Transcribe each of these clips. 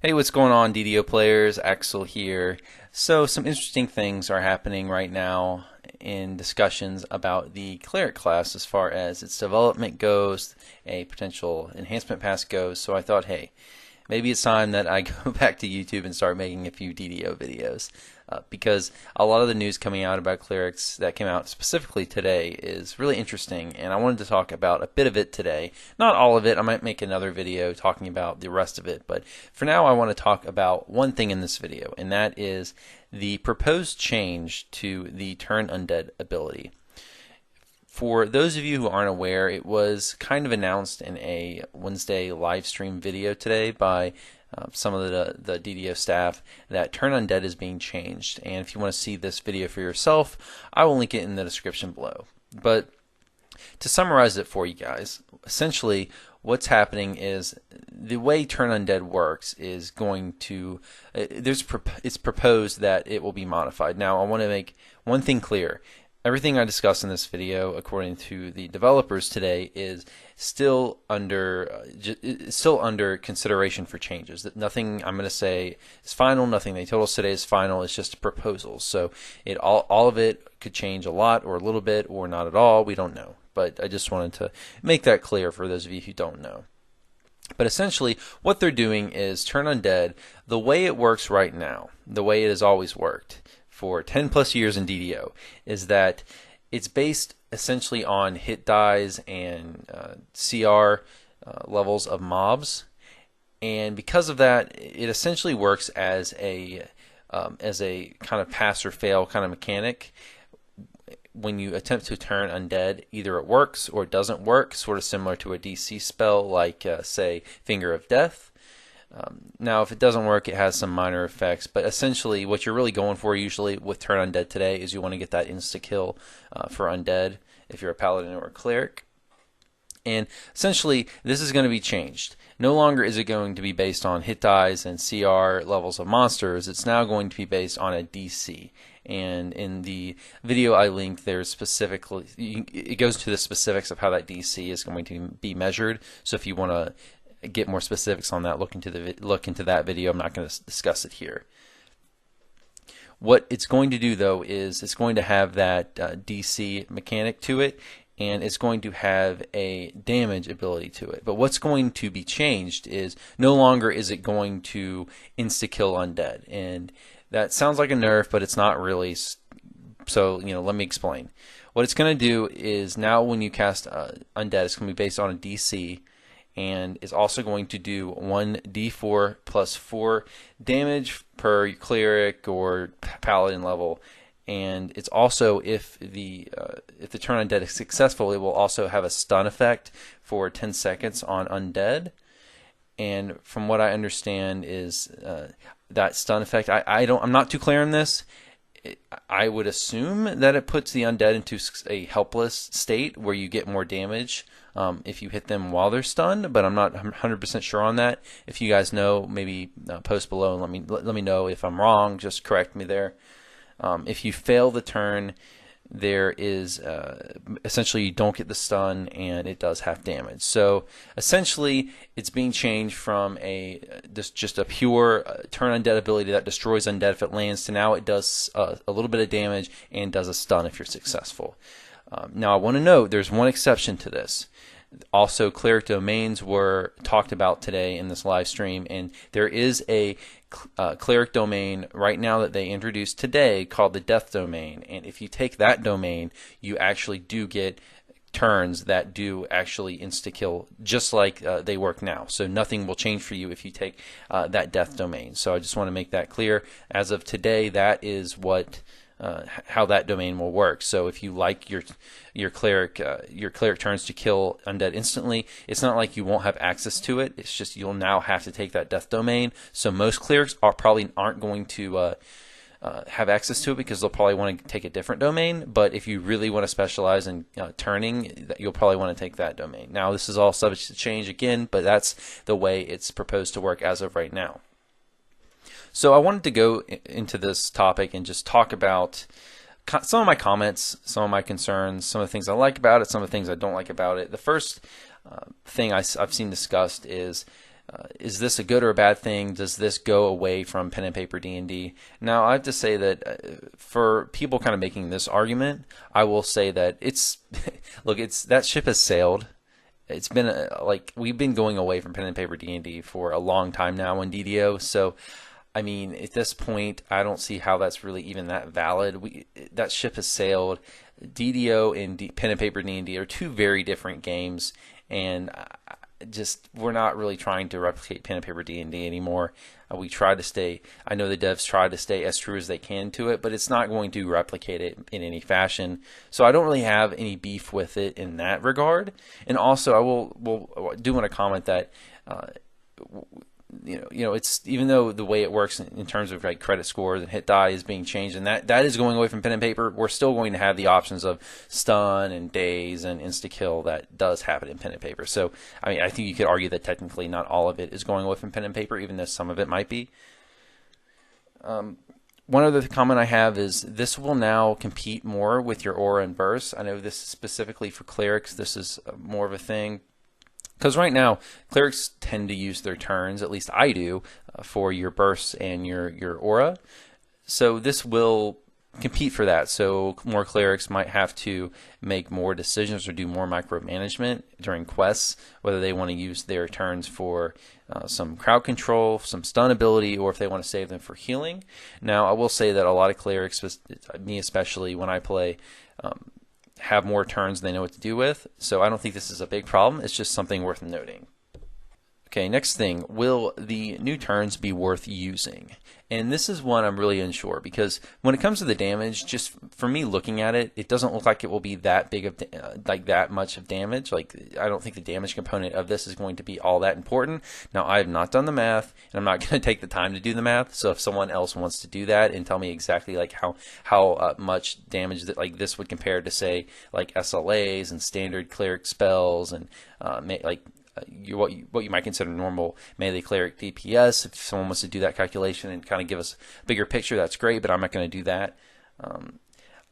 Hey, what's going on, DDO players? Axel here. So, some interesting things are happening right now in discussions about the Cleric class as far as its development goes, a potential enhancement pass goes. So, I thought, hey, maybe it's time that I go back to YouTube and start making a few DDO videos. Because a lot of the news coming out about clerics that came out specifically today is really interesting, and I wanted to talk about a bit of it today. Not all of it, I might make another video talking about the rest of it, but for now I want to talk about one thing in this video, and that is the proposed change to the Turn Undead ability. For those of you who aren't aware, it was kind of announced in a Wednesday live stream video today by some of the DDO staff that Turn Undead is being changed. And if you want to see this video for yourself, I will link it in the description below. But to summarize it for you guys, essentially what's happening is the way Turn Undead works is going to it's proposed that it will be modified. Now I want to make one thing clear. Everything I discuss in this video, according to the developers today, is still under consideration for changes. That nothing I'm going to say is final. Nothing they told us today is final. It's just proposals. So all of it could change a lot, or a little bit, or not at all. We don't know. But I just wanted to make that clear for those of you who don't know. But essentially, what they're doing is Turn Undead, the way it works right now, the way it has always worked for 10 plus years in DDO, is that it's based essentially on hit dies and CR levels of mobs, and because of that, it essentially works as a kind of pass or fail kind of mechanic. When you attempt to turn undead, either it works or it doesn't work, sort of similar to a DC spell like, say, Finger of Death. Now, if it doesn't work, it has some minor effects, but essentially what you're really going for usually with Turn Undead today is you want to get that insta-kill for Undead if you're a Paladin or a Cleric. And essentially, this is going to be changed. No longer is it going to be based on hit dies and CR levels of monsters. It's now going to be based on a DC. And in the video I linked, there's specifically, it goes to the specifics of how that DC is going to be measured. So if you want to get more specifics on that, look into that video. I'm not going to discuss it here. What it's going to do, though, is it's going to have that DC mechanic to it, and it's going to have a damage ability to it. But what's going to be changed is no longer is it going to insta-kill undead. And that sounds like a nerf, but it's not really. So, let me explain. What it's going to do is now when you cast undead, it's going to be based on a DC, and is also going to do 1d4 plus 4 damage per cleric or paladin level. And it's also, if the turn undead is successful, it will also have a stun effect for 10 seconds on undead. And from what I understand is that stun effect, I'm not too clear on this. I would assume that it puts the undead into a helpless state where you get more damage if you hit them while they're stunned, but I'm not 100% sure on that. If you guys know, maybe post below and let me know if I'm wrong. Just correct me there. If you fail the turn, there is essentially you don't get the stun, and it does half damage. So essentially, it's being changed from just a pure turn undead ability that destroys undead if it lands to now it does a little bit of damage and does a stun if you're successful. Now I want to note there's one exception to this. Also, cleric domains were talked about today in this live stream, and there is a cleric domain right now that they introduced today called the death domain. And if you take that domain, you actually do get turns that do actually insta-kill just like they work now. So nothing will change for you if you take that death domain. So I just want to make that clear. As of today, that is what how that domain will work. So if you like your cleric turns to kill undead instantly, it's not like you won't have access to it. It's just you'll now have to take that death domain. So most clerics aren't going to have access to it because they'll probably want to take a different domain. But if you really want to specialize in turning, you'll probably want to take that domain. Now this is all subject to change again, but that's the way it's proposed to work as of right now. So I wanted to go into this topic and just talk about some of my comments, some of my concerns, some of the things I like about it, some of the things I don't like about it. The first thing I've seen discussed is is this a good or a bad thing? Does this go away from pen and paper D&D? Now, I have to say that for people kind of making this argument, I will say that it's look, that ship has sailed. It's been like we've been going away from pen and paper D&D for a long time now in DDO. So, I mean, at this point, I don't see how that's really even that valid. That ship has sailed. DDO and pen and paper D&D are two very different games, and we're not really trying to replicate pen and paper D&D anymore. We try to stay, I know the devs try to stay as true as they can to it, but it's not going to replicate it in any fashion. So I don't really have any beef with it in that regard. And also, I do want to comment that it's, even though the way it works in terms of like credit scores and hit die is being changed, and that is going away from pen and paper, we're still going to have the options of stun and daze and insta kill that does happen in pen and paper. So I mean, I think you could argue that technically not all of it is going away from pen and paper, even though some of it might be. One other comment I have is this will now compete more with your aura and burst. I know this is specifically for clerics. This is more of a thing. Because right now, clerics tend to use their turns, at least I do, for your bursts and your aura. So this will compete for that. So more clerics might have to make more decisions or do more micromanagement during quests, whether they want to use their turns for some crowd control, some stun ability, or if they want to save them for healing. Now, I will say that a lot of clerics, me especially when I play, have more turns than they know what to do with. So I don't think this is a big problem. It's just something worth noting. Okay, next thing, will the new turns be worth using? And this is one I'm really unsure, because when it comes to the damage, just for me looking at it, it doesn't look like it will be that big of like that much of damage. Like, I don't think the damage component of this is going to be all that important. Now, I have not done the math, and I'm not going to take the time to do the math. So if someone else wants to do that and tell me exactly like how much damage that like this would compare to, say, like SLAs and standard cleric spells and what you might consider normal melee cleric DPS. If someone wants to do that calculation and kind of give us a bigger picture, that's great, but I'm not going to do that.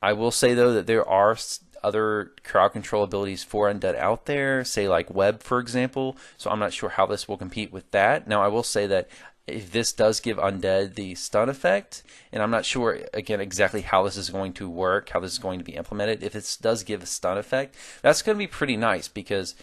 I will say, though, that there are other crowd control abilities for Undead out there, say like Web, for example, so I'm not sure how this will compete with that. Now, I will say that if this does give Undead the stun effect, and I'm not sure, again, exactly how this is going to work, how this is going to be implemented, if it does give a stun effect, that's going to be pretty nice, because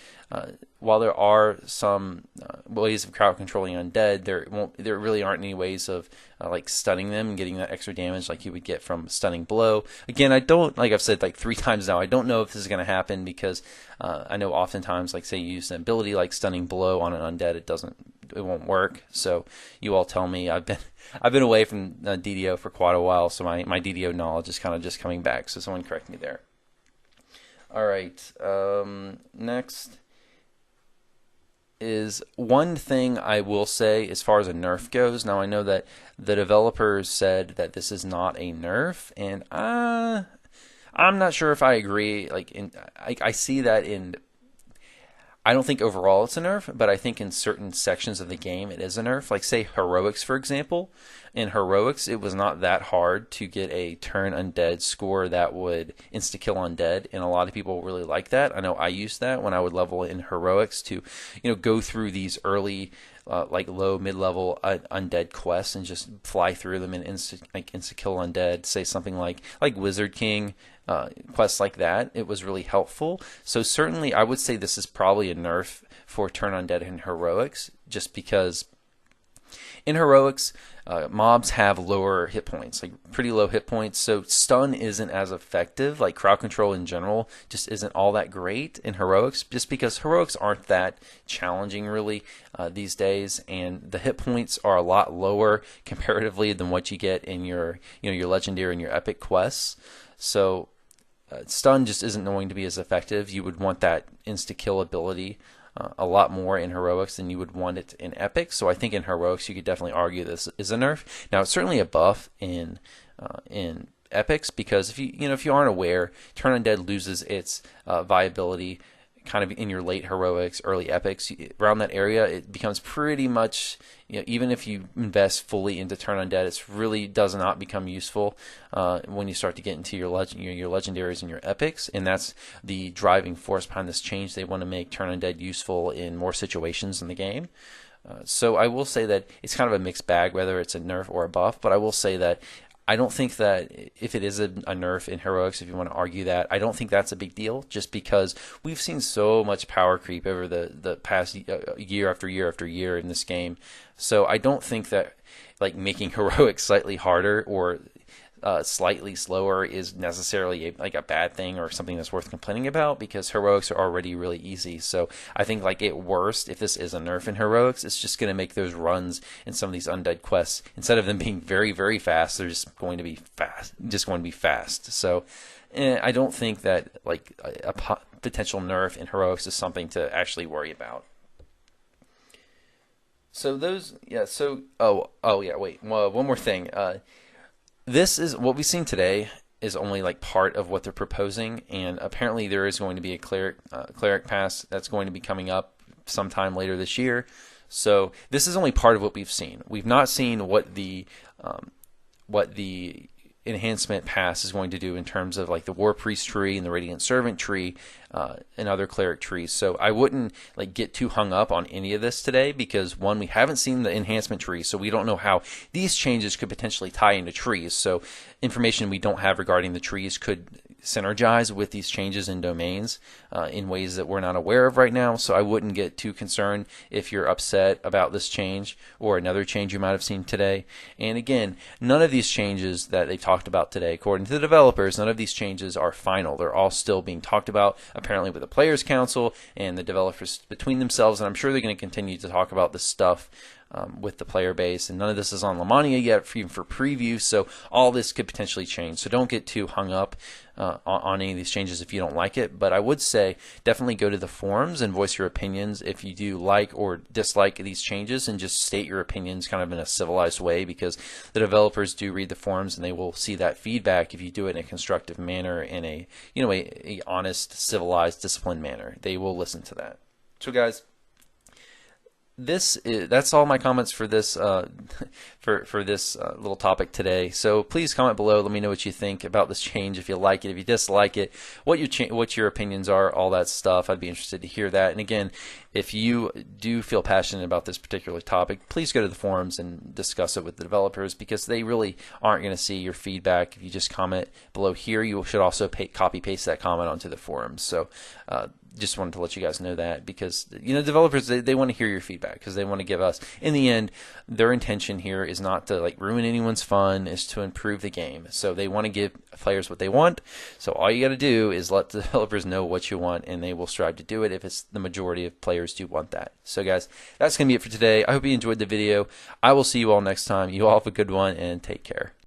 while there are some ways of crowd controlling Undead, there really aren't any ways of like stunning them and getting that extra damage like you would get from stunning blow. Again, I don't, like I've said like 3 times now, I don't know if this is going to happen, because I know oftentimes, like say you use an ability like stunning blow on an Undead, it won't work. So you all tell me. I've been away from DDO for quite a while, so my DDO knowledge is kind of just coming back. So someone correct me there. All right. Next is one thing I will say as far as a nerf goes. Now, I know that the developers said that this is not a nerf, and I'm not sure if I agree. I see that in. I don't think overall it's a nerf, but I think in certain sections of the game it is a nerf. Like, say, Heroics, for example. In Heroics, it was not that hard to get a turn Undead score that would insta-kill Undead, and a lot of people really like that. I know I used that when I would level in Heroics to, go through these early, like low, mid-level Undead quests and just fly through them and insta-kill Undead. Say something like Wizard King, quests like that. It was really helpful. So certainly I would say this is probably a nerf for turn Undead in Heroics, just because in Heroics, mobs have lower hit points, like pretty low hit points, so stun isn't as effective. Like, crowd control in general just isn't all that great in Heroics, just because Heroics aren't that challenging really these days, and the hit points are a lot lower comparatively than what you get in your your Legendary and your Epic quests. So stun just isn't going to be as effective. You would want that insta-kill ability a lot more in Heroics than you would want it in Epic. So I think in Heroics you could definitely argue this is a nerf. Now, it's certainly a buff in Epics, because if you aren't aware, Turn Undead loses its viability kind of in your late Heroics, early Epics. Around that area, it becomes pretty much, even if you invest fully into Turn Undead, it really does not become useful when you start to get into your Legendaries and your Epics, and that's the driving force behind this change. They want to make Turn Undead useful in more situations in the game. So I will say that it's kind of a mixed bag, whether it's a nerf or a buff. But I will say that I don't think that if it is a nerf in heroics, if you want to argue that, I don't think that's a big deal. Just because we've seen so much power creep over the past year after year after year in this game. So I don't think that like making heroics slightly harder or slightly slower is necessarily like a bad thing or something that's worth complaining about, because heroics are already really easy. So I think like at worst, if this is a nerf in heroics, it's just going to make those runs in some of these undead quests, instead of them being very, very fast, they're just going to be fast. So I don't think that like a potential nerf in heroics is something to actually worry about. So those, yeah. So wait, one more thing. This is what we've seen today is only like part of what they're proposing, and apparently there is going to be a Cleric Pass that's going to be coming up sometime later this year. So this is only part of what we've seen. We've not seen what the enhancement pass is going to do in terms of like the War Priest tree and the Radiant Servant tree and other cleric trees. So I wouldn't like get too hung up on any of this today, because one, we haven't seen the enhancement tree, so we don't know how these changes could potentially tie into trees. So information we don't have regarding the trees could synergize with these changes in domains in ways that we're not aware of right now. So I wouldn't get too concerned if you're upset about this change or another change you might have seen today. And again, none of these changes that they've talked about today, according to the developers, none of these changes are final. They're all still being talked about, apparently with the Players Council and the developers between themselves, and I'm sure they're going to continue to talk about this stuff with the player base. And none of this is on Lamania yet, even for preview, so all this could potentially change. So don't get too hung up on any of these changes if you don't like it. But I would say definitely go to the forums and voice your opinions if you do like or dislike these changes, and just state your opinions kind of in a civilized way, because the developers do read the forums and they will see that feedback. If you do it in a constructive manner, in a a honest, civilized, disciplined manner, they will listen to that. So guys, that's all my comments for this for this little topic today. So please comment below. Let me know what you think about this change. If you like it, if you dislike it, what your opinions are, all that stuff. I'd be interested to hear that. And again, if you do feel passionate about this particular topic, please go to the forums and discuss it with the developers, because they really aren't going to see your feedback if you just comment below here. You should also copy paste that comment onto the forums. So just wanted to let you guys know that, because developers, they want to hear your feedback, because they want to give us, in the end, their intention here is not to like ruin anyone's fun, is to improve the game. So they want to give players what they want. So all you got to do is let the developers know what you want, and they will strive to do it if it's the majority of players do want that. So guys, that's going to be it for today. I hope you enjoyed the video. I will see you all next time. You all have a good one, and take care.